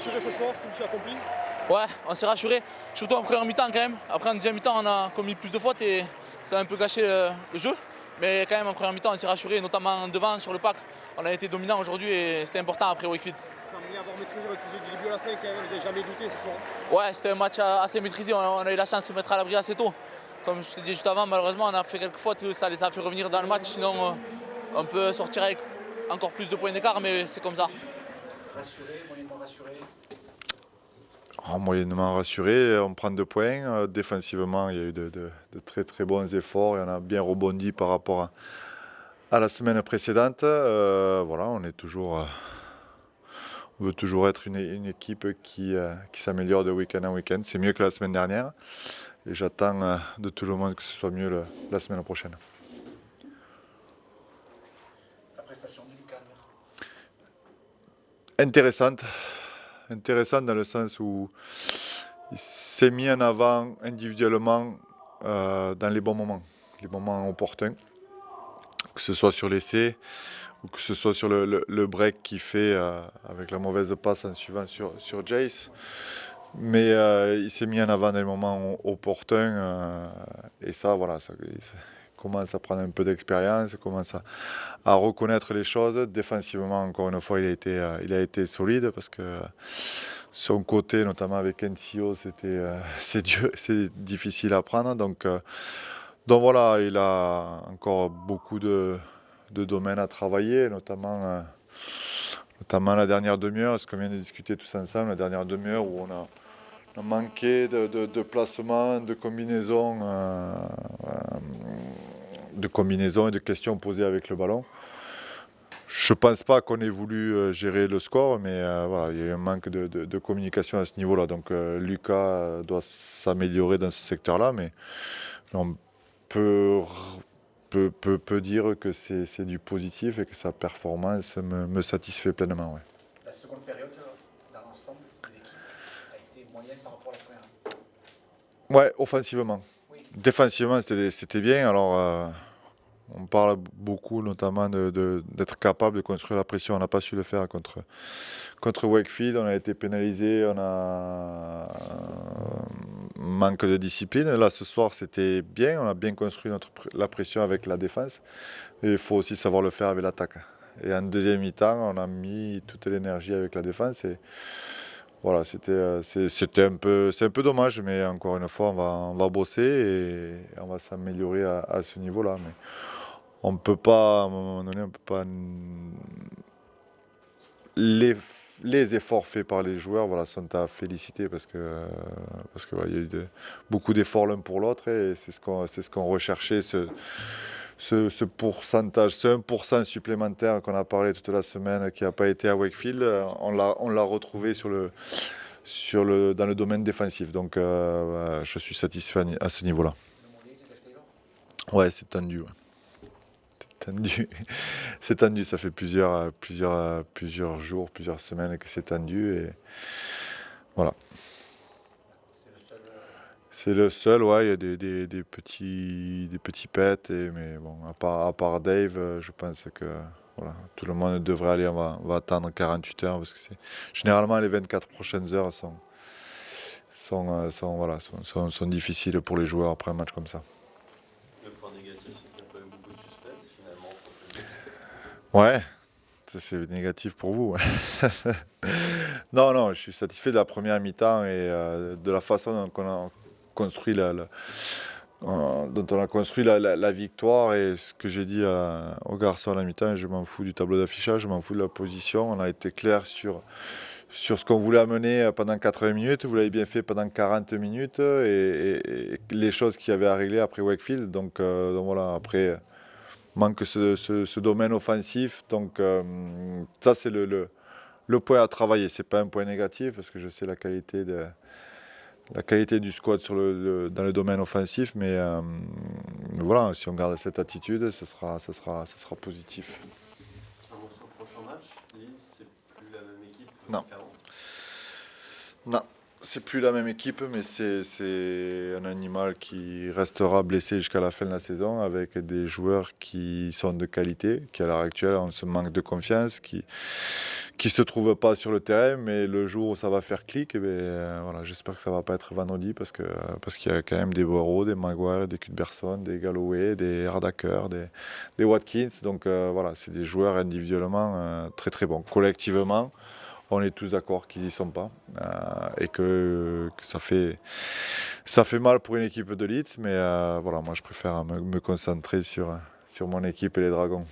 rassuré ce soir, c'est mission accomplie? Ouais, on s'est rassuré, surtout en première mi-temps quand même. Après en deuxième mi-temps, on a commis plus de fautes et ça a un peu gâché le jeu. Mais quand même en première mi-temps, on s'est rassuré, notamment devant sur le pack. On a été dominant aujourd'hui et c'était important après Wakefield. Vous semblez avoir maîtrisé votre sujet du début à la fin quand même, vous n'avez jamais douté ce soir? Ouais, c'était un match assez maîtrisé, on a eu la chance de se mettre à l'abri assez tôt. Comme je te dis juste avant, malheureusement, on a fait quelques fautes et ça les a fait revenir dans le match. Sinon, on peut sortir avec encore plus de points d'écart, mais c'est comme ça. Rassuré, moyennement rassuré. Moyennement rassuré, on prend 2 points. Défensivement, il y a eu de très très bons efforts et on a bien rebondi par rapport à la semaine précédente. Voilà, on veut toujours être une équipe qui s'améliore de week-end en week-end. C'est mieux que la semaine dernière et j'attends de tout le monde que ce soit mieux la semaine prochaine. La prestation du Lucas. Intéressante dans le sens où il s'est mis en avant individuellement dans les moments opportuns, que ce soit sur l'essai ou que ce soit sur le break qu'il fait avec la mauvaise passe en suivant sur Jace. Mais il s'est mis en avant dans les moments opportuns et ça, voilà, il commence à prendre un peu d'expérience, il commence à reconnaître les choses. Défensivement, encore une fois, il a été solide parce que son côté, notamment avec NCO, c'est difficile à prendre. Donc voilà, il a encore beaucoup de domaines à travailler, notamment la dernière demi-heure, ce qu'on vient de discuter tous ensemble, la dernière demi-heure où on a manqué de placement, de combinaisons et de questions posées avec le ballon. Je ne pense pas qu'on ait voulu gérer le score, mais voilà, il y a eu un manque de communication à ce niveau-là. Donc Lucas doit s'améliorer dans ce secteur-là, mais on peut dire que c'est du positif et que sa performance me satisfait pleinement. Ouais. La seconde période, dans l'ensemble de l'équipe, a été moyenne par rapport à la première. Ouais, offensivement. Oui. Défensivement, c'était bien. Alors, on parle beaucoup, notamment, d'être capable de construire la pression. On n'a pas su le faire contre Wakefield. On a été pénalisé. On a manque de discipline. Là, ce soir, c'était bien. On a bien construit la pression avec la défense. Et il faut aussi savoir le faire avec l'attaque. Et en deuxième mi-temps, on a mis toute l'énergie avec la défense. Et voilà, c'est un peu dommage, mais encore une fois, on va bosser et on va s'améliorer à ce niveau-là. Mais on ne peut pas, à un moment donné, on peut pas. Les efforts faits par les joueurs, voilà, sont à féliciter parce que voilà, il y a eu beaucoup d'efforts l'un pour l'autre et c'est ce qu'on recherchait. Ce pourcentage, ce 1% supplémentaire qu'on a parlé toute la semaine qui n'a pas été à Wakefield, on l'a retrouvé dans le domaine défensif. Donc je suis satisfait à ce niveau-là. Ouais, c'est tendu. Ouais. C'est tendu, ça fait plusieurs jours, plusieurs semaines que c'est tendu et voilà. C'est le seul, ouais, il y a des petits pets, mais bon, à part Dave, je pense que voilà, tout le monde devrait aller, on va attendre 48 heures parce que généralement les 24 prochaines heures sont difficiles pour les joueurs après un match comme ça. Le point négatif, c'est qu'il y a quand même beaucoup de suspense finalement. Ouais, ça, c'est négatif pour vous. Ouais. Non, je suis satisfait de la première mi-temps et de la façon dont on a construit la victoire et ce que j'ai dit aux garçons à la mi-temps, je m'en fous du tableau d'affichage, je m'en fous de la position. On a été clair sur ce qu'on voulait amener pendant 80 minutes. Vous l'avez bien fait pendant 40 minutes et les choses qu'il y avait à régler après Wakefield. Donc voilà, après manque ce domaine offensif. Donc ça, c'est le point à travailler. Ce n'est pas un point négatif parce que je sais la qualité du squad dans le domaine offensif. Mais voilà, si on garde cette attitude, ce sera positif. Avant son prochain match, Lille, c'est plus la même équipe Non. qu'avant. Non, c'est plus la même équipe, mais c'est un animal qui restera blessé jusqu'à la fin de la saison avec des joueurs qui sont de qualité, qui à l'heure actuelle ont ce manque de confiance, qui se trouvent pas sur le terrain, mais le jour où ça va faire clic, eh bien, voilà, j'espère que ça va pas être vendredi parce qu'il y a quand même des Boiro, des Maguire, des Cuthbertson, des Galloway, des Hardaker, des Watkins. Donc voilà, c'est des joueurs individuellement très très bons. Collectivement, on est tous d'accord qu'ils y sont pas et que ça fait mal pour une équipe de Leeds, mais voilà, moi je préfère me concentrer sur mon équipe et les Dragons.